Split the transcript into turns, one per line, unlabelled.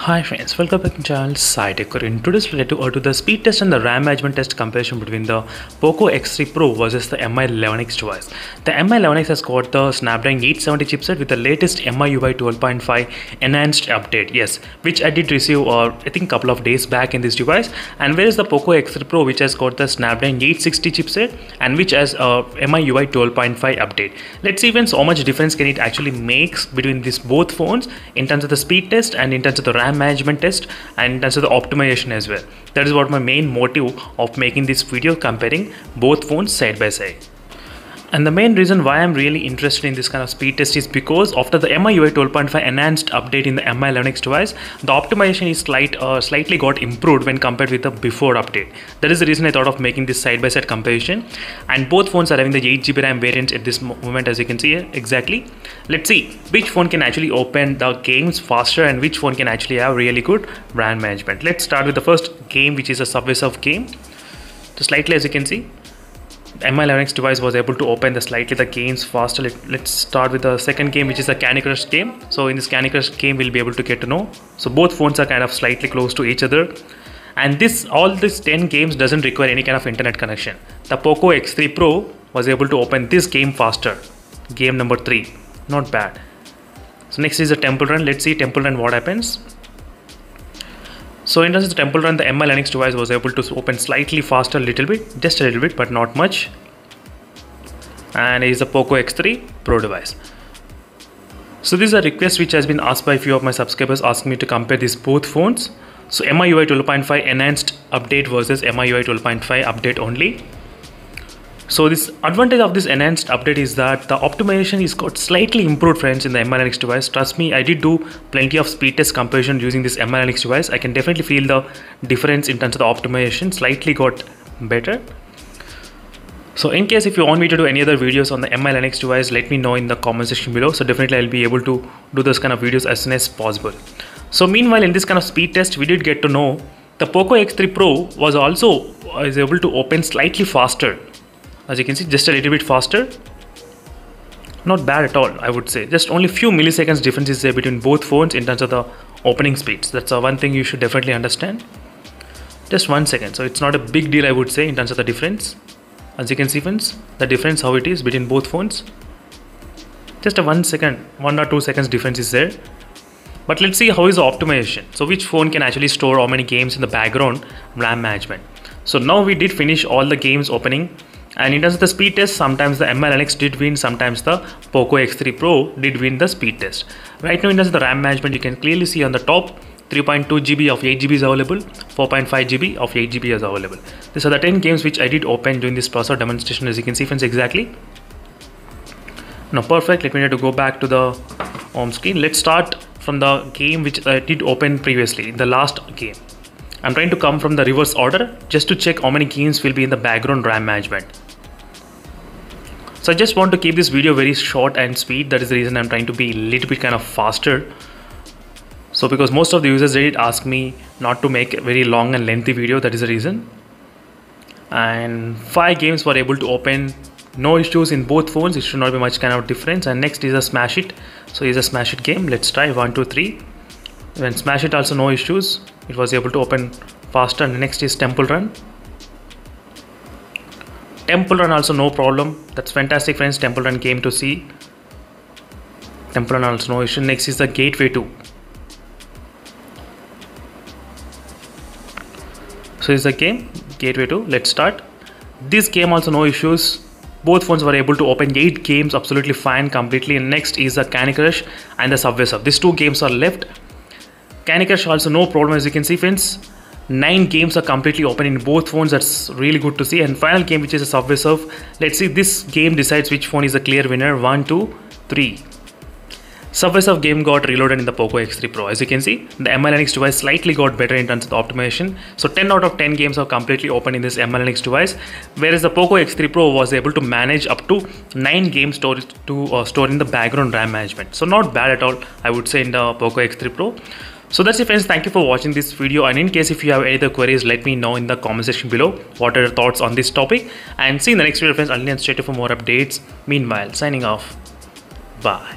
Hi friends, welcome back to channel SciTech. In today's video, to the speed test and the RAM management test comparison between the POCO X3 Pro versus the Mi11X device. The Mi11X has got the Snapdragon 870 chipset with the latest MIUI 12.5 enhanced update, yes, which I did receive I think couple of days back in this device. And whereas the POCO X3 Pro, which has got the Snapdragon 860 chipset and which has a MIUI 12.5 update. Let's see friends, how much difference can it actually makes between these both phones in terms of the speed test and in terms of the RAM management test and in terms of the optimization as well. That is what my main motive of making this video, comparing both phones side by side. And the main reason why I'm really interested in this kind of speed test is because after the MIUI 12.5 enhanced update in the Mi11X device, the optimization is slightly got improved when compared with the before update. That is the reason I thought of making this side-by-side comparison. And both phones are having the 8GB RAM variant at this moment, as you can see here, exactly. Let's see which phone can actually open the games faster and which phone can actually have really good RAM management. Let's start with the first game, which is a Subway Surf game. So slightly, as you can see, Mi11X device was able to open the games faster. Let's start with the second game, which is a Candy Crush game. So in this Candy Crush game, we'll be able to get to know. So both phones are kind of slightly close to each other. And all these 10 games doesn't require any kind of internet connection. The POCO X3 Pro was able to open this game faster. Game number 3. Not bad. So next is the Temple Run. Let's see Temple Run what happens. So in terms of the Temple Run, the Mi11X device was able to open slightly faster, just a little bit, but not much. And it is a POCO X3 Pro device. So this is a request which has been asked by a few of my subscribers, asking me to compare these both phones. So MIUI 12.5 enhanced update versus MIUI 12.5 update only. So this advantage of this enhanced update is that the optimization is got slightly improved friends in the Mi11X device. Trust me, I did do plenty of speed test comparison using this Mi11X device. I can definitely feel the difference in terms of the optimization slightly got better. So in case if you want me to do any other videos on the Mi11X device, let me know in the comment section below. So definitely I'll be able to do those kind of videos as soon as possible. So meanwhile, in this kind of speed test, we did get to know the POCO X3 Pro is able to open slightly faster. As you can see, just a little bit faster. Not bad at all, I would say. Just only few milliseconds difference is there between both phones in terms of the opening speeds. That's one thing you should definitely understand. Just 1 second. So it's not a big deal, I would say, in terms of the difference. As you can see friends, the difference how it is between both phones. Just a 1 second, 1 or 2 seconds difference is there. But let's see how is the optimization. So which phone can actually store how many games in the background RAM management. So now we did finish all the games opening. And in terms of the speed test, sometimes the Mi11X did win, sometimes the POCO X3 Pro did win the speed test. Right now in terms of the RAM management, you can clearly see on the top 3.2 GB of 8 GB is available, 4.5 GB of 8 GB is available. These are the 10 games which I did open during this process demonstration, as you can see friends, exactly. Now perfect, let me to go back to the home screen. Let's start from the game which I did open previously, the last game. I'm trying to come from the reverse order just to check how many games will be in the background RAM management. So I just want to keep this video very short and sweet. That is the reason I'm trying to be a little bit kind of faster. So because most of the users did ask me not to make a very long and lengthy video, that is the reason. And 5 games were able to open, no issues in both phones. It should not be much kind of difference. And next is a Smash It. So it's a Smash It game. Let's try 1, 2, 3. When Smash It also no issues. It was able to open faster. And next is Temple Run. Temple Run also no problem. That's fantastic friends. Temple Run came to see. Temple Run also no issue. Next is the Gateway 2. So is the game Gateway 2. Let's start. This game also no issues. Both phones were able to open 8 games absolutely fine completely. And next is the Candy Crush and the Subway Surf. These 2 games are left. Candy Crush also no problem, as you can see friends. 9 games are completely open in both phones. That's really good to see. And final game, which is a Subway Surf. Let's see, this game decides which phone is the clear winner. 1, 2, 3. Subway Surf game got reloaded in the POCO X3 Pro. As you can see, the Mi11X device slightly got better in terms of the optimization. So 10 out of 10 games are completely open in this Mi11X device, whereas the POCO X3 Pro was able to manage up to 9 games store in the background RAM management. So not bad at all, I would say, in the POCO X3 Pro. So that's it friends, thank you for watching this video, and in case if you have any other queries, let me know in the comment section below what are your thoughts on this topic, and see you in the next video friends. Until then, stay tuned for more updates. Meanwhile, signing off. Bye.